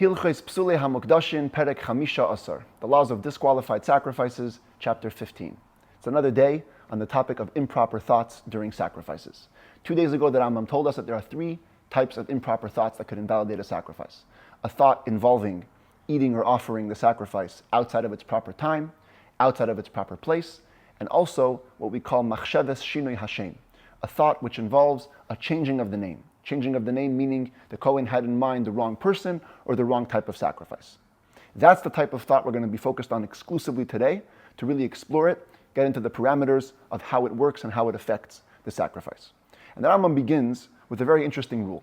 Hilchos Pesulei Hamukdashin Perek Chamisha Asar, the laws of disqualified sacrifices, chapter 15. It's another day on the topic of improper thoughts during sacrifices. 2 days ago, the Rambam told us that there are 3 types of improper thoughts that could invalidate a sacrifice. A thought involving eating or offering the sacrifice outside of its proper time, outside of its proper place, and also what we call machsheves shinui Hashem, a thought which involves a changing of the name. Changing of the name meaning the Kohen had in mind the wrong person or the wrong type of sacrifice. That's the type of thought we're going to be focused on exclusively today to really explore it, get into the parameters of how it works and how it affects the sacrifice. And the Rambam begins with a very interesting rule,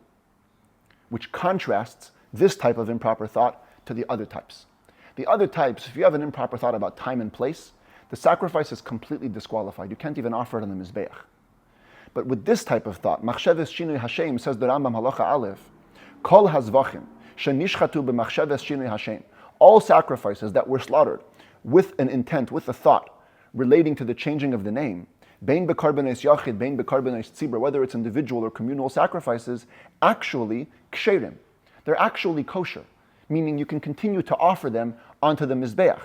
which contrasts this type of improper thought to the other types. The other types, if you have an improper thought about time and place, the sacrifice is completely disqualified. You can't even offer it on the Mizbeach. But with this type of thought, machsheves shinui Hashem, says the Rambam halacha aleph, kol hazvachim shenishchatu b'machsheves shinui Hashem, all sacrifices that were slaughtered with an intent, with a thought relating to the changing of the name, bein bekarbanos yachid, bein bekarbanos tzibur, whether it's individual or communal sacrifices, actually ksherim. They're actually kosher, meaning you can continue to offer them onto the Mizbeach.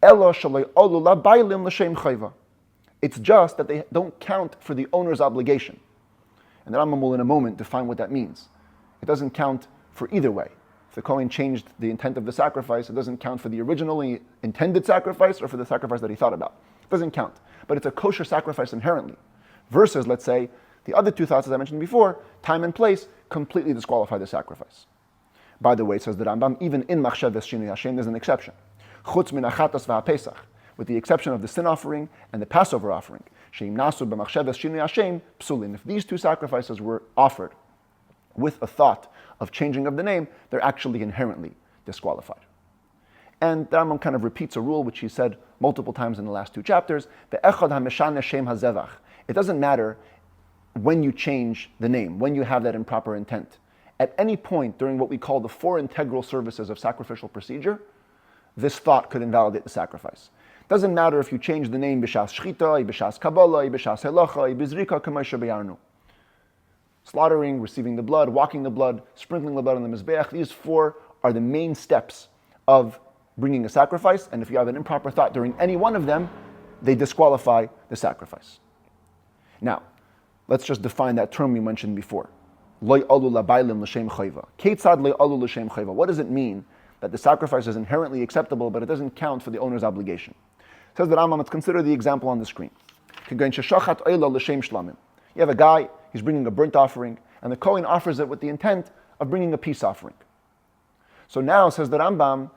Elo shaloi olu labaylim l'shem chayva. It's just that they don't count for the owner's obligation. And the Rambam will in a moment define what that means. It doesn't count for either way. If the Kohen changed the intent of the sacrifice, it doesn't count for the originally intended sacrifice or for the sacrifice that he thought about. It doesn't count. But it's a kosher sacrifice inherently. Versus, let's say, the other 2 thoughts, as I mentioned before, time and place, completely disqualify the sacrifice. By the way, says the Rambam, even in machsheves shinui Hashem, there's an exception. Chutz min achatas v'hapesach, with the exception of the sin offering and the Passover offering. Sheim nasu b'machsheves shinui Hashem psulin. If these 2 sacrifices were offered with a thought of changing of the name, they're actually inherently disqualified. And the Rambam kind of repeats a rule which he said multiple times in the last 2 chapters. Ve'echad hameshane shem hazevach. It doesn't matter when you change the name, when you have that improper intent. At any point during what we call the 4 integral services of sacrificial procedure, this thought could invalidate the sacrifice. Doesn't matter if you change the name b'shas shchita, b'shas kabbalah, b'shas helacha, b'zrika k'moshe b'yarnu. Slaughtering, receiving the blood, walking the blood, sprinkling the blood on the mizbeach. These 4 are the main steps of bringing a sacrifice, and if you have an improper thought during any one of them, they disqualify the sacrifice. Now, let's just define that term we mentioned before. Lo alu labaylim l'shem chayva. Ketzad lo alu l'shem chayva. What does it mean that the sacrifice is inherently acceptable, but it doesn't count for the owner's obligation? Says the Rambam, let's consider the example on the screen. You have a guy, he's bringing a burnt offering, and the Kohen offers it with the intent of bringing a peace offering. So now, says the Rambam,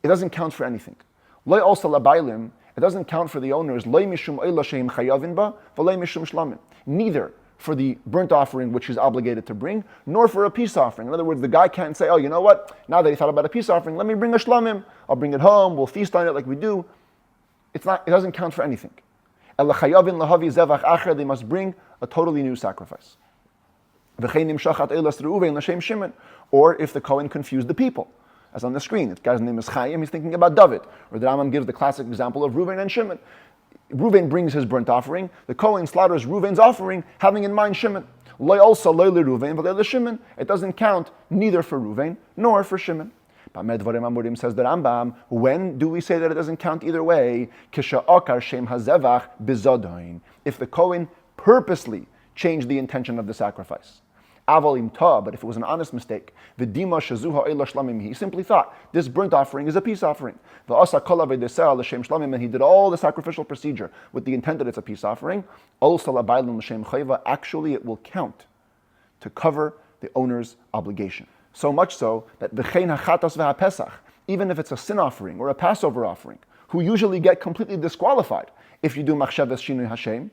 it doesn't count for anything. Lo also labaylim, it doesn't count for the owners, lo mishum oila sheim chayavin ba, v'lo mishum shlamim. Neither for the burnt offering which he's obligated to bring, nor for a peace offering. In other words, the guy can't say, oh, you know what, now that he thought about a peace offering, let me bring a shlamim, I'll bring it home, we'll feast on it like we do. It doesn't count for anything. They must bring a totally new sacrifice. Or if the Kohen confused the people, as on the screen, the guy's name is Chaim, he's thinking about David. Or the Rambam gives the classic example of Reuven and Shimon. Reuven brings his burnt offering, the Kohen slaughters Reuven's offering, having in mind Shimon. It doesn't count neither for Reuven nor for Shimon. Says the Rambam, when do we say that it doesn't count either way? If the Kohen purposely changed the intention of the sacrifice. But if it was an honest mistake, he simply thought this burnt offering is a peace offering. And he did all the sacrificial procedure with the intent that it's a peace offering. Actually, it will count to cover the owner's obligation. So much so that even if it's a sin offering or a Passover offering, who usually get completely disqualified if you do machsheves shinui Hashem,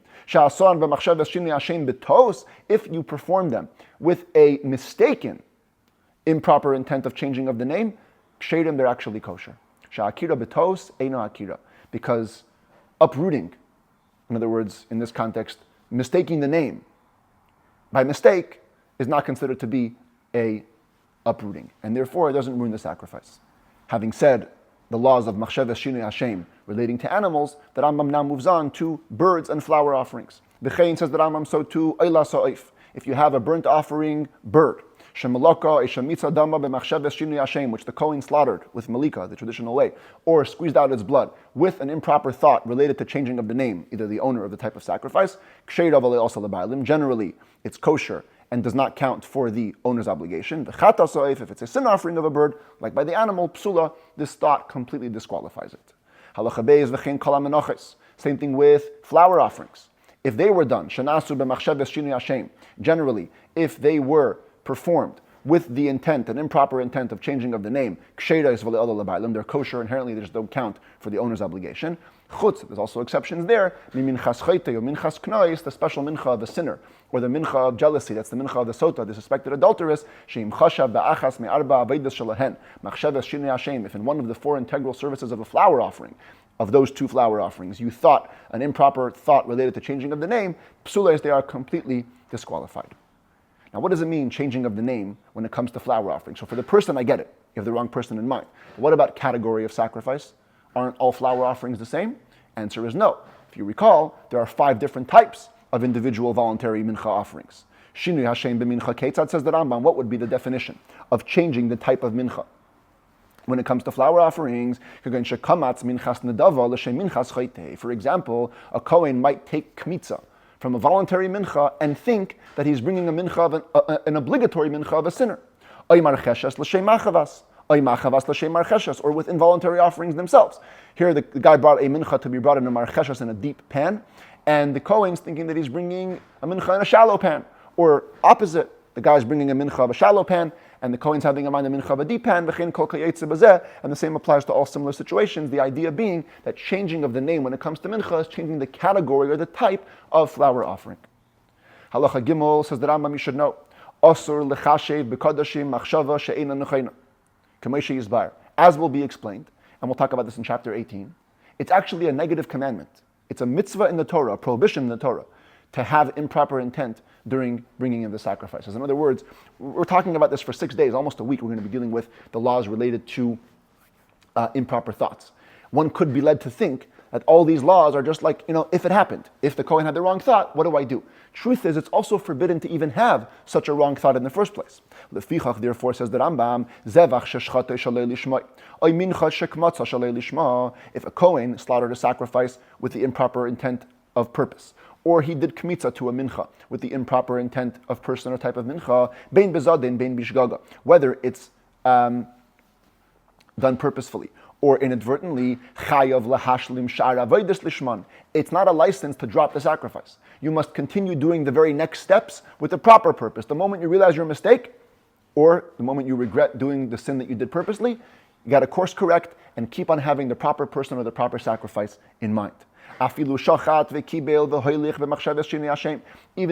if you perform them with a mistaken, improper intent of changing of the name, ksherim, they're actually kosher. Because uprooting, in other words, in this context, mistaking the name by mistake is not considered to be a uprooting, and therefore it doesn't ruin the sacrifice. Having said the laws of machsheves shinui Hashem relating to animals, the Rambam now moves on to birds and flower offerings. V'chein, says the Rambam, so too oila sa'if. If you have a burnt offering bird, which the Kohen slaughtered with malika, the traditional way, or squeezed out its blood with an improper thought related to changing of the name, either the owner or the type of sacrifice, generally it's kosher and does not count for the owner's obligation. If it's a sin offering of a bird, like by the animal, psula, this thought completely disqualifies it. Same thing with flower offerings. If they were done, generally, if they were performed with the intent, an improper intent of changing of the name, they're kosher, inherently they just don't count for the owner's obligation. There's also exceptions there. The special mincha of the sinner, or the mincha of jealousy, that's the mincha of the sota, the suspected adulteress. If in one of the four integral services of a flower offering, of those two flower offerings, you thought an improper thought related to changing of the name, psules, they are completely disqualified. Now, what does it mean, changing of the name, when it comes to flower offerings? So for the person, I get it. You have the wrong person in mind. But what about category of sacrifice? Aren't all flower offerings the same? Answer is no. If you recall, there are 5 different types of individual voluntary mincha offerings. Shinui Hashem b'mincha ketzad, says the Rambam. What would be the definition of changing the type of mincha? When it comes to flower offerings, for example, a Kohen might take kmitza from a voluntary mincha and think that he's bringing a mincha of an obligatory mincha of a sinner. Or with involuntary offerings themselves. Here the guy brought a mincha to be brought in a marcheshas, in a deep pan, and the Kohen's thinking that he's bringing a mincha in a shallow pan. Or opposite, the guy's bringing a mincha of a shallow pan, and the Kohen's having in mind a mincha of a deep pan, and the same applies to all similar situations, the idea being that changing of the name when it comes to mincha is changing the category or the type of flower offering. Halacha Gimel, says the Rambam, you should know, Osur lechashev b'kodashim machshava she'ena nechayna. As will be explained, and we'll talk about this in chapter 18, it's actually a negative commandment. It's a mitzvah in the Torah, a prohibition in the Torah, to have improper intent during bringing in the sacrifices. In other words, we're talking about this for 6 days, almost a week. We're going to be dealing with the laws related to improper thoughts. One could be led to think that all these laws are just like, if it happened, if the Kohen had the wrong thought, what do I do? Truth is, it's also forbidden to even have such a wrong thought in the first place. Lefichach, therefore, says the Rambam, zevach sheshchate shalei lishma, oy mincha shekmatza shalei lishma. If a Kohen slaughtered a sacrifice with the improper intent of purpose, or he did kmitza to a mincha with the improper intent of person or type of mincha, bein bezadin, bein bishgaga, whether it's done purposefully or inadvertently, chayav lahashlim shar avodas lishman. It's not a license to drop the sacrifice. You must continue doing the very next steps with the proper purpose. The moment you realize your mistake, or the moment you regret doing the sin that you did purposely, you got to course correct and keep on having the proper person or the proper sacrifice in mind. Even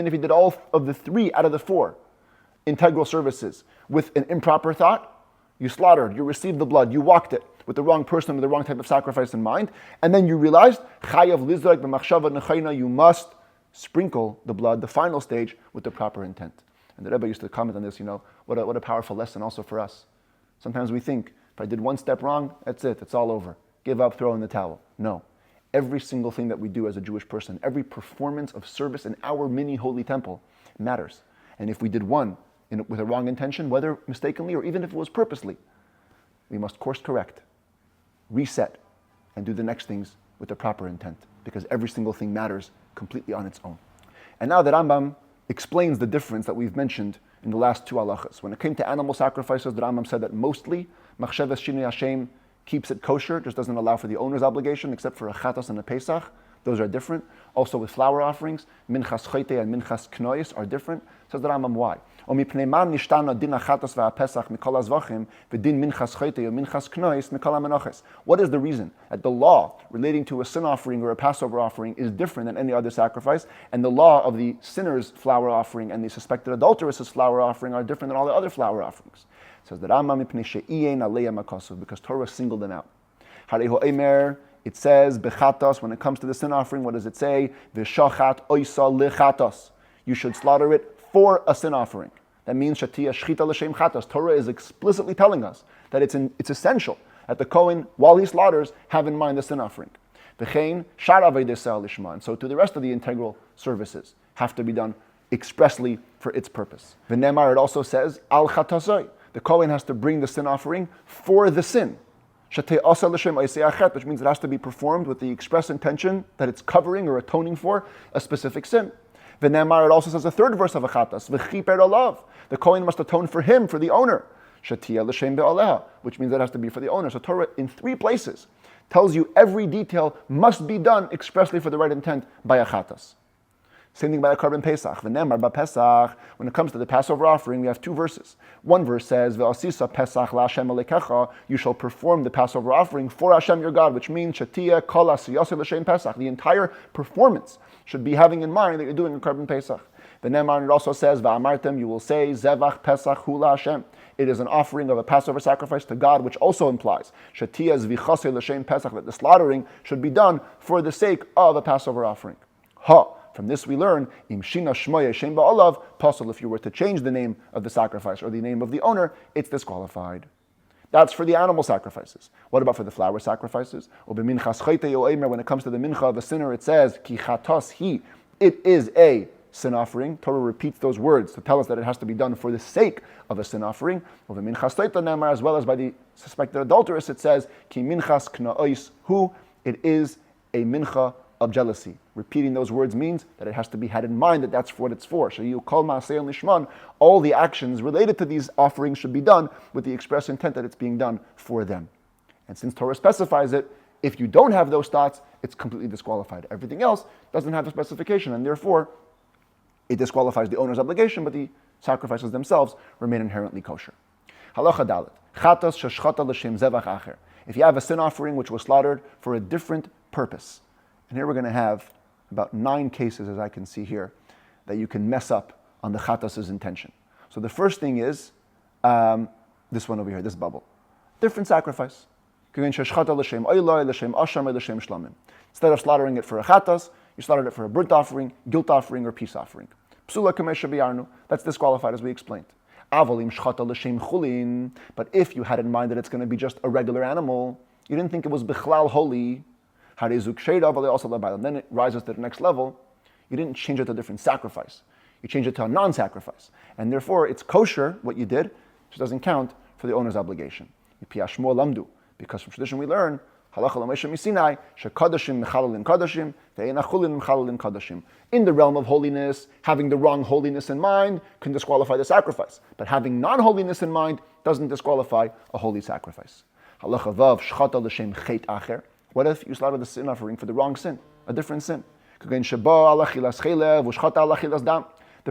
if you did all of the 3 out of the 4 integral services with an improper thought, you slaughtered, you received the blood, you walked it with the wrong person or the wrong type of sacrifice in mind, and then you realized, you must sprinkle the blood, the final stage, with the proper intent. And the Rabbi used to comment on this, what a powerful lesson also for us. Sometimes we think, if I did one step wrong, that's it, it's all over. Give up, throw in the towel. No. Every single thing that we do as a Jewish person, every performance of service in our mini holy temple matters. And if we did one with a wrong intention, whether mistakenly or even if it was purposely, we must course correct, reset, and do the next things with the proper intent, because every single thing matters completely on its own. And now that Rambam explains the difference that we've mentioned in the last 2 halachas. When it came to animal sacrifices, the Rambam said that mostly machshavas shinui Hashem keeps it kosher, just doesn't allow for the owner's obligation, except for a chatas and a pesach. Those are different. Also with flower offerings, minchas chote and minchas knois are different. Says the Rambam, why? What is the reason that the law relating to a sin offering or a Passover offering is different than any other sacrifice, and the law of the sinner's flower offering and the suspected adulteress's flower offering are different than all the other flower offerings? Says the Rambam, because Torah singled them out. It says, bechatos, when it comes to the sin offering, what does it say? V'shachat oisa lechatos. You should slaughter it for a sin offering. That means shatia shchita l'shem chatos. Torah is explicitly telling us that it's essential that the Kohen, while he slaughters, have in mind the sin offering. V'chein shar avei desel lishma. And so to the rest of the integral services have to be done expressly for its purpose. V'nemar, it also says, al chatasoi. The Kohen has to bring the sin offering for the sin. Which means it has to be performed with the express intention that it's covering or atoning for a specific sin. V'nemar, it also says a third verse of Achatas, v'chiper olav. The Kohen must atone for him, for the owner. Shatia l'shem be'aleha, which means it has to be for the owner. So Torah, in 3 places, tells you every detail must be done expressly for the right intent by Achatas. Same thing by a carbon Pesach. V'nemar b'Pesach. When it comes to the Passover offering, we have 2 verses. One verse says, "Ve'asisa Pesach la'Hashem alekecha." You shall perform the Passover offering for Hashem your God, which means shatia kol asiyosei l'shem Pesach. The entire performance should be having in mind that you're doing a carbon Pesach. V'nemar, it also says, "Va'amartem." You will say, "Zevach Pesach hu la'Hashem." It is an offering of a Passover sacrifice to God, which also implies shatia zvichasei l'shem Pesach, that the slaughtering should be done for the sake of a Passover offering. From this we learn, Im Shina Shmoya Shem Ba'alav, Pasul, if you were to change the name of the sacrifice or the name of the owner, it's disqualified. That's for the animal sacrifices. What about for the flour sacrifices? When it comes to the mincha of a sinner, it says, Ki chatos hi, it is a sin offering. Torah repeats those words to tell us that it has to be done for the sake of a sin offering. As well as by the suspected adulteress, it says, Ki minchas kna'ois hu, it is a mincha of jealousy. Repeating those words means that it has to be had in mind that that's what it's for. So you call ma'aseh lishman, all the actions related to these offerings should be done with the express intent that it's being done for them. And since Torah specifies it, if you don't have those thoughts, it's completely disqualified. Everything else doesn't have the specification, and therefore it disqualifies the owner's obligation, but the sacrifices themselves remain inherently kosher. Halacha dalet. Chatas sheshchata l'shem zevach acher. If you have a sin offering which was slaughtered for a different purpose, and here we're going to have about 9 cases, as I can see here, that you can mess up on the chatas's intention. So the first thing is this one over here, this bubble. Different sacrifice. Instead of slaughtering it for a chatas, you slaughtered it for a burnt offering, guilt offering, or peace offering. Pesulei, that's disqualified, as we explained. But if you had in mind that it's going to be just a regular animal, you didn't think it was bichlal holy, then it rises to the next level. You didn't change it to a different sacrifice. You changed it to a non-sacrifice. And therefore, it's kosher, what you did, which doesn't count for the owner's obligation. Because from tradition we learn, in the realm of holiness, having the wrong holiness in mind can disqualify the sacrifice. But having non-holiness in mind doesn't disqualify a holy sacrifice. What if you slaughter the sin offering for the wrong sin, a different sin? The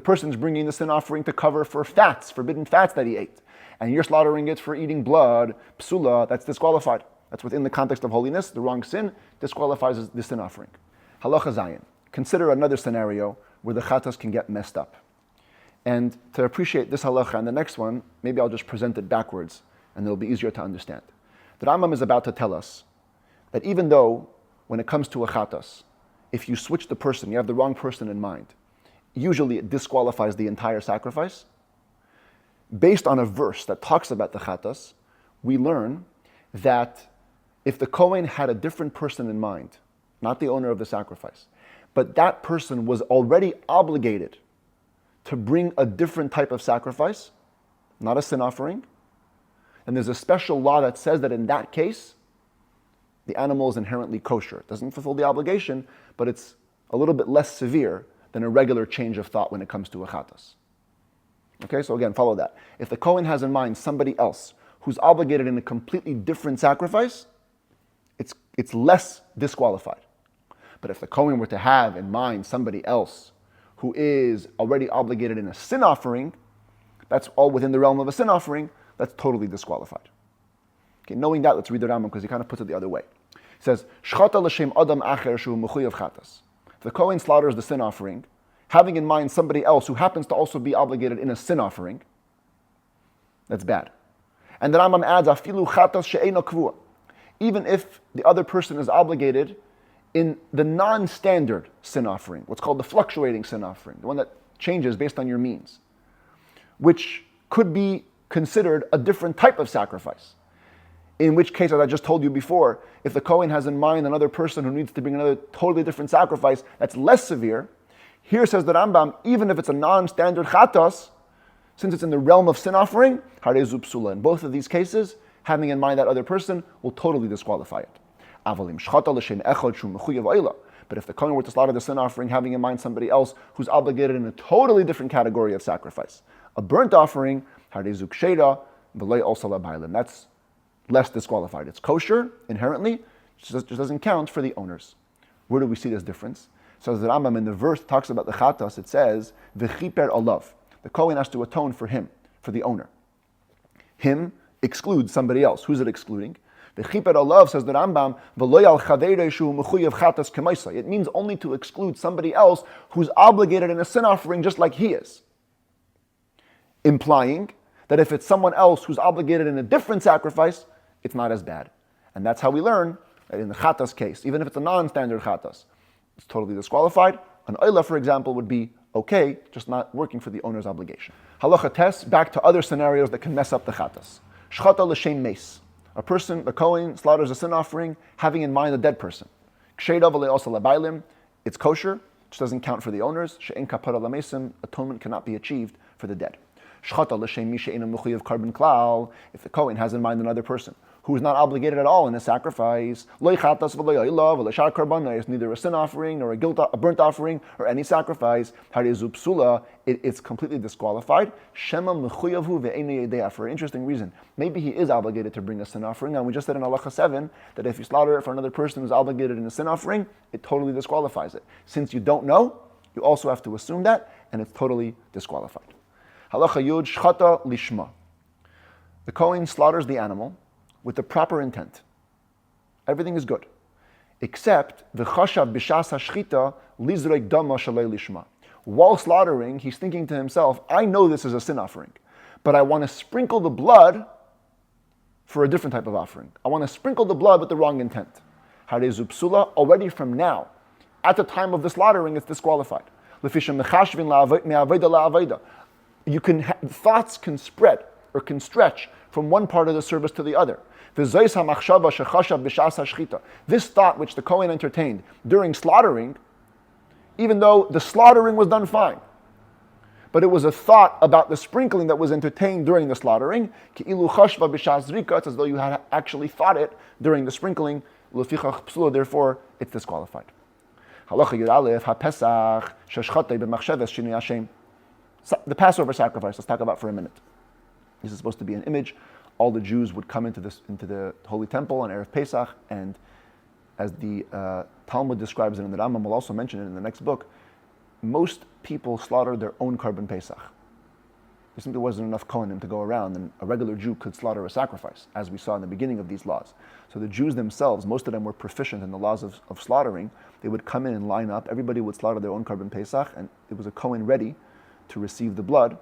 person's bringing the sin offering to cover for fats, forbidden fats that he ate, and you're slaughtering it for eating blood, psula, that's disqualified. That's within the context of holiness. The wrong sin disqualifies the sin offering. Halacha Zayin. Consider another scenario where the chatas can get messed up. And to appreciate this halacha and the next one, maybe I'll just present it backwards, and it'll be easier to understand. The Rambam is about to tell us that even though, when it comes to a chatas, if you switch the person, you have the wrong person in mind, usually it disqualifies the entire sacrifice. Based on a verse that talks about the chatas, we learn that if the Kohen had a different person in mind, not the owner of the sacrifice, but that person was already obligated to bring a different type of sacrifice, not a sin offering, and there's a special law that says that in that case, the animal is inherently kosher. It doesn't fulfill the obligation, but it's a little bit less severe than a regular change of thought when it comes to a chatas. Okay, so again, follow that. If the Kohen has in mind somebody else who's obligated in a completely different sacrifice, it's less disqualified. But if the Kohen were to have in mind somebody else who is already obligated in a sin offering, that's all within the realm of a sin offering, that's totally disqualified. Okay, knowing that, let's read the Rambam because he kind of puts it the other way. He says, Shchata l'shem adam acher shu mechuyev chatas. If the Kohen slaughters the sin offering, having in mind somebody else who happens to also be obligated in a sin offering, that's bad. And the Rambam adds, afilu chatas she'eino kvua. Even if the other person is obligated in the non-standard sin offering, what's called the fluctuating sin offering, the one that changes based on your means, which could be considered a different type of sacrifice. In which case, as I just told you before, if the Kohen has in mind another person who needs to bring another totally different sacrifice that's less severe, Here says the Rambam, even if it's a non-standard chatas, since it's in the realm of sin offering, harezu psula. In both of these cases, having in mind that other person will totally disqualify it. But if the kohen were to slaughter the sin offering, having in mind somebody else who's obligated in a totally different category of sacrifice, a burnt offering, that's less disqualified. It's kosher inherently, just doesn't count for the owners. Where do we see this difference? So the Rambam in the verse talks about the chatas. It says v'chiper alav. The kohen has to atone for him, for the owner. Him excludes somebody else. Who's it excluding? The chiper alav, says the Rambam, it means only to exclude somebody else who's obligated in a sin offering just like he is. Implying that if it's someone else who's obligated in a different sacrifice, it's not as bad. And that's how we learn that in the chatas case, even if it's a non-standard chatas, it's totally disqualified. An oila, for example, would be okay, just not working for the owner's obligation. Halacha tes, back to other scenarios that can mess up the chatas. Shchata l'shem meis. A person, the kohen, slaughters a sin offering, having in mind a dead person. It's kosher, which doesn't count for the owners. Atonement cannot be achieved for the dead. If the kohen has in mind another person who is not obligated at all in a sacrifice, neither a sin offering nor a burnt offering or any sacrifice, it's completely disqualified. For an interesting reason. Maybe he is obligated to bring a sin offering, and we just said in Halacha 7 that if you slaughter it for another person who's obligated in a sin offering, it totally disqualifies it. Since you don't know, you also have to assume that, and it's totally disqualified. Halacha Yud, Shchata Lishma. The kohen slaughters the animal with the proper intent. Everything is good. Except the chashav b'shas hashchita lizrek dama shalei lishma. While slaughtering, he's thinking to himself, I know this is a sin offering, but I want to sprinkle the blood for a different type of offering. I want to sprinkle the blood with the wrong intent. Harezu psula, already from now, at the time of the slaughtering, it's disqualified. Thoughts can spread or can stretch from one part of the service to the other. This thought which the kohen entertained during slaughtering, even though the slaughtering was done fine, but it was a thought about the sprinkling that was entertained during the slaughtering, it's as though you had actually thought it during the sprinkling, therefore it's disqualified. The Passover sacrifice, let's talk about for a minute. This is supposed to be an image. All the Jews would come into the Holy Temple on Erev Pesach, and as the Talmud describes it, and the Rambam will also mention it in the next book, most people slaughtered their own Korban Pesach. There simply wasn't enough Kohanim to go around, and a regular Jew could slaughter a sacrifice, as we saw in the beginning of these laws. So the Jews themselves, most of them were proficient in the laws of slaughtering. They would come in and line up. Everybody would slaughter their own Korban Pesach, and it was a Kohen ready to receive the blood,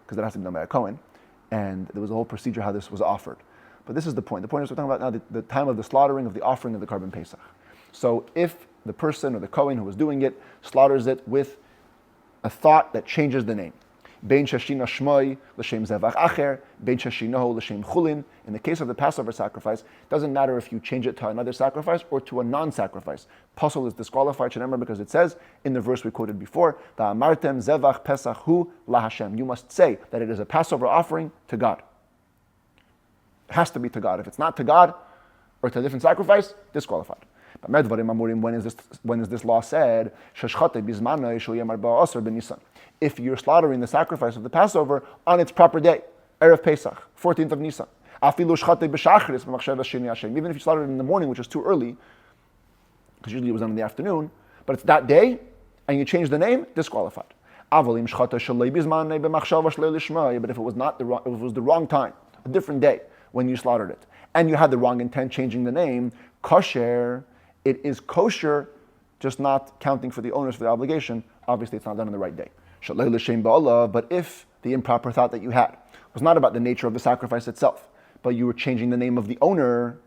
because that has to be done by a Kohen. And there was a whole procedure how this was offered. But this is the point. The point is we're talking about now the time of the slaughtering of the offering of the Korban Pesach. So if the person or the Kohen who was doing it slaughters it with a thought that changes the name. Bein shashina shmoi l'shem zevach acher, bein shashinaho l'shem chulin. In the case of the Passover sacrifice, it doesn't matter if you change it to another sacrifice or to a non-sacrifice. Pasul is disqualified, remember, because it says in the verse we quoted before, Va'amartem zevach pesach hu laHashem. You must say that it is a Passover offering to God. It has to be to God. If it's not to God or to a different sacrifice, disqualified. When is this law said? If you're slaughtering the sacrifice of the Passover on its proper day, Erev Pesach, 14th of Nisan. Even if you slaughtered it in the morning, which is too early, because usually it was done in the afternoon, but it's that day, and you change the name, disqualified. But if it was not if it was the wrong time, a different day when you slaughtered it, and you had the wrong intent changing the name, kosher, it is kosher, just not counting for the owners for the obligation. Obviously, it's not done on the right day. But if the improper thought that you had was not about the nature of the sacrifice itself, but you were changing the name of the owner,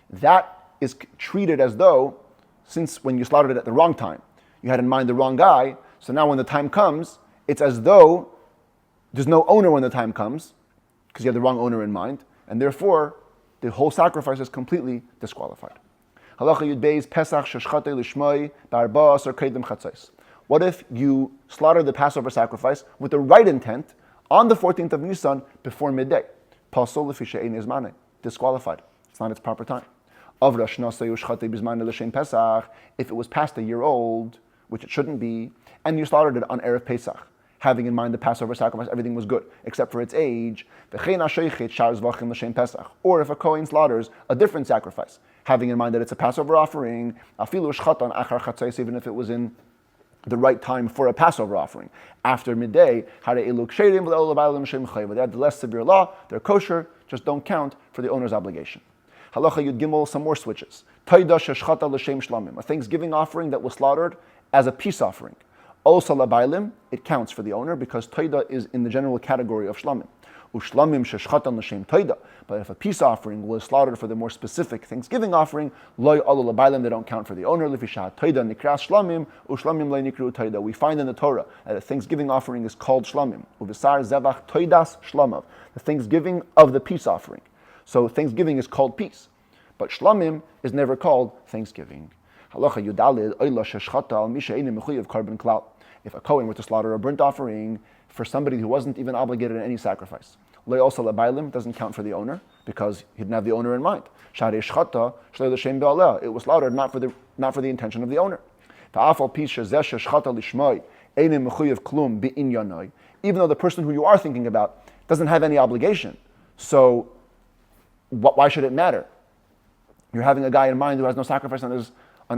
that is treated as though, since when you slaughtered it at the wrong time, you had in mind the wrong guy, so now when the time comes, it's as though there's no owner when the time comes, because you had the wrong owner in mind, and therefore, the whole sacrifice is completely disqualified. Halacha Yud Beis Pesach Sheshchatei Lishmoi Barba'as or Kedem Chatzos. What if you slaughtered the Passover sacrifice with the right intent on the 14th of Nisan before midday? Pasul Lefi She'ein Zmanei, disqualified. It's not its proper time. Avra Shnasei Ushchatei B'Zmanei L'Shem Pesach, if it was past a year old, which it shouldn't be, and you slaughtered it on Erev Pesach, having in mind the Passover sacrifice, everything was good, except for its age. Or if a Kohen slaughters a different sacrifice, having in mind that it's a Passover offering, even if it was in the right time for a Passover offering. After midday, they had the less severe law, they're kosher, just don't count for the owner's obligation. Halacha Yud Gimel, some more switches. A Thanksgiving offering that was slaughtered as a peace offering. Also labailim, it counts for the owner because toida is in the general category of shlamim. Ushlamim sheshchatan l'shem toida. But if a peace offering was slaughtered for the more specific Thanksgiving offering, loy alu labailim, they don't count for the owner. Lefishat toida nikras shlamim, ushlamim loy nikru toida. We find in the Torah that a Thanksgiving offering is called shlamim. Uvisar zevach toidas shlamav, the Thanksgiving of the peace offering. So Thanksgiving is called peace, but shlamim is never called Thanksgiving. Halacha Yudalid Oila Sheshchata Al Misha Einim Mechuyev Carbon Klal. If a Kohen were to slaughter a burnt offering for somebody who wasn't even obligated in any sacrifice, Loi also Labailim doesn't count for the owner because he didn't have the owner in mind. Shari Shchata Shlei L'Shem Be'aleh. It was slaughtered not for the intention of the owner. Ta'afal Pisha Zeh Sheshchata Lishmoi Einim Mechuyev Klum Be'inyanoi. Even though the person who you are thinking about doesn't have any obligation, so why should it matter? You're having a guy in mind who has no sacrifice on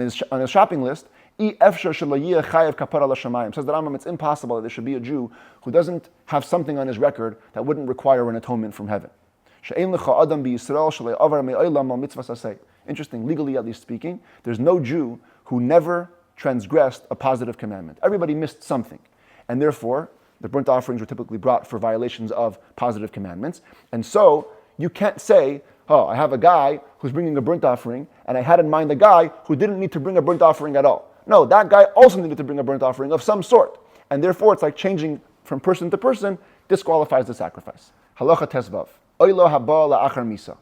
his shopping list. Says the Rambam, it's impossible that there should be a Jew who doesn't have something on his record that wouldn't require an atonement from heaven. Interesting, legally at least speaking, there's no Jew who never transgressed a positive commandment. Everybody missed something. And therefore, the burnt offerings were typically brought for violations of positive commandments. And so, you can't say, oh, I have a guy who's bringing a burnt offering, and I had in mind a guy who didn't need to bring a burnt offering at all. No, that guy also needed to bring a burnt offering of some sort. And therefore, it's like changing from person to person, disqualifies the sacrifice. Halacha Tesvav. Oilo haba la'achar misa.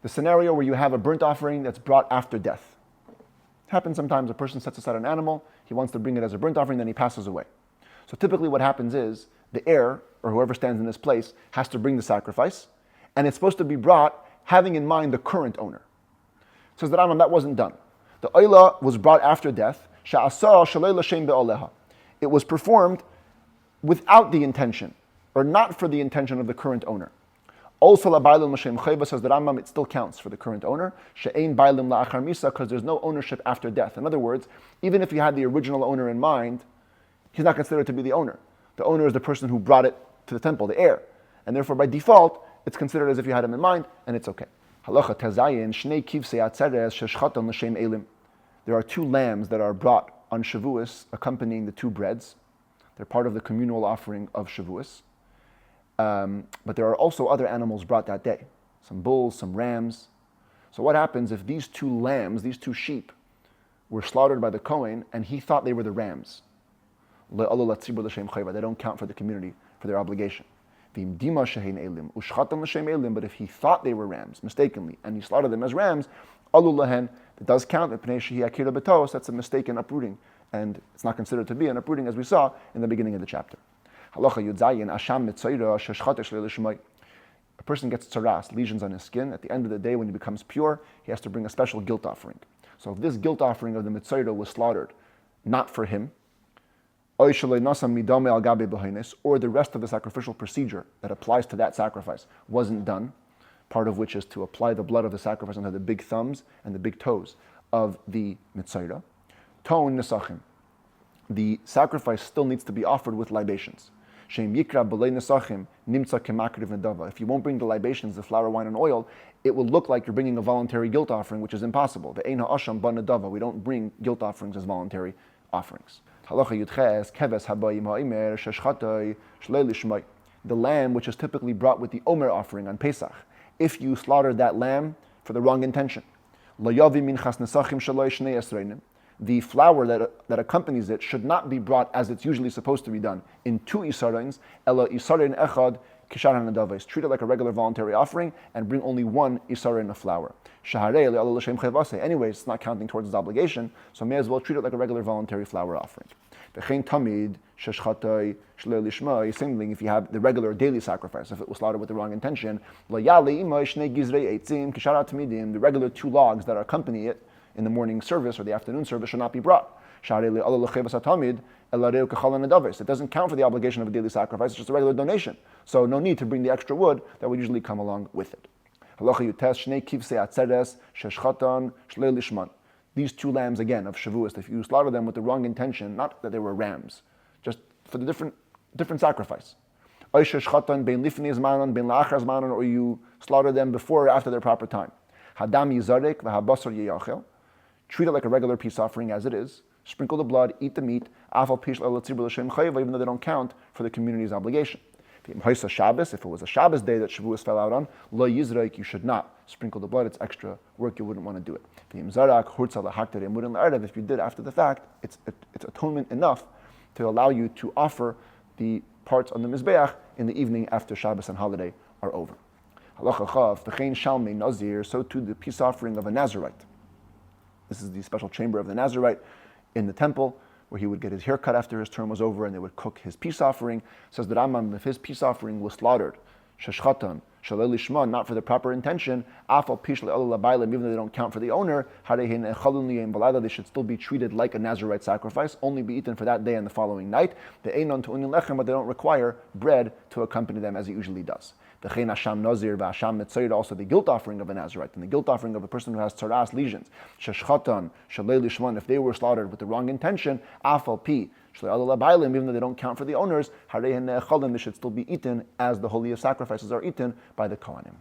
The scenario where you have a burnt offering that's brought after death. It happens sometimes, a person sets aside an animal, he wants to bring it as a burnt offering, then he passes away. So typically what happens is, the heir, or whoever stands in this place, has to bring the sacrifice, and it's supposed to be brought having in mind the current owner. Says the Rambam, that wasn't done. The oila was brought after death. It was performed without the intention, or not for the intention of the current owner. Also, says the Rambam, it still counts for the current owner. Because there's no ownership after death. In other words, even if you had the original owner in mind, he's not considered to be the owner. The owner is the person who brought it to the temple, the heir. And therefore, by default, it's considered as if you had him in mind, and it's okay. Halacha Tezayin, Shnei Kivsei Atzeres Sheshchatan L'Shem Elim. There are two lambs that are brought on Shavuos, accompanying the two breads. They're part of the communal offering of Shavuos. But there are also other animals brought that day. Some bulls, some rams. So what happens if these two lambs, these two sheep, were slaughtered by the Kohen, and he thought they were the rams? They don't count for the community, for their obligation. But if he thought they were rams, mistakenly, and he slaughtered them as rams, it does count. That's a mistaken uprooting, and it's not considered to be an uprooting, as we saw in the beginning of the chapter. A person gets tsaras, lesions on his skin. At the end of the day, when he becomes pure, he has to bring a special guilt offering. So if this guilt offering of the mitzayra was slaughtered not for him, or the rest of the sacrificial procedure that applies to that sacrifice wasn't done, part of which is to apply the blood of the sacrifice onto the big thumbs and the big toes of the mitzayra, ton nesachim. The sacrifice still needs to be offered with libations. If you won't bring the libations, the flour, wine, and oil, it will look like you're bringing a voluntary guilt offering, which is impossible. We don't bring guilt offerings as voluntary offerings. The lamb, which is typically brought with the Omer offering on Pesach, if you slaughtered that lamb for the wrong intention, the flour that accompanies it should not be brought as it's usually supposed to be done in two isarins, ela isarin echad Kishar hanadaves, treat it like a regular voluntary offering and bring only one isarin of flour. Anyways, it's not counting towards his obligation, so may as well treat it like a regular voluntary flour offering. Same thing if you have the regular daily sacrifice, if it was slaughtered with the wrong intention. The regular 2 logs that accompany it in the morning service or the afternoon service should not be brought. It doesn't count for the obligation of a daily sacrifice, it's just a regular donation. So no need to bring the extra wood that would usually come along with it. These 2 lambs, again, of Shavuos, if you slaughter them with the wrong intention, not that they were rams, just for the different sacrifice. Or you slaughter them before or after their proper time. Treat it like a regular peace offering as it is. Sprinkle the blood, eat the meat, even though they don't count for the community's obligation. If it was a Shabbos day that Shavuos fell out on, you should not sprinkle the blood. It's extra work, you wouldn't want to do it. If you did after the fact, it's atonement enough to allow you to offer the parts on the Mizbeach in the evening after Shabbos and holiday are over. So too the peace offering of a Nazirite. This is the special chamber of the Nazirite in the temple, where he would get his hair cut after his term was over, and they would cook his peace offering. Says the Rambam, if his peace offering was slaughtered, sheshchatan, shalei lishma, not for the proper intention, afal pish le'ol, even though they don't count for the owner, they should still be treated like a Nazirite sacrifice, only be eaten for that day and the following night. But they don't require bread to accompany them as it usually does. Also the guilt offering of a Nazirite and the guilt offering of a person who has tzaras lesions. Sheshchatan, shalei lishman, if they were slaughtered with the wrong intention, afal pi, even though they don't count for the owners, they should still be eaten as the holiest sacrifices are eaten by the Kohanim.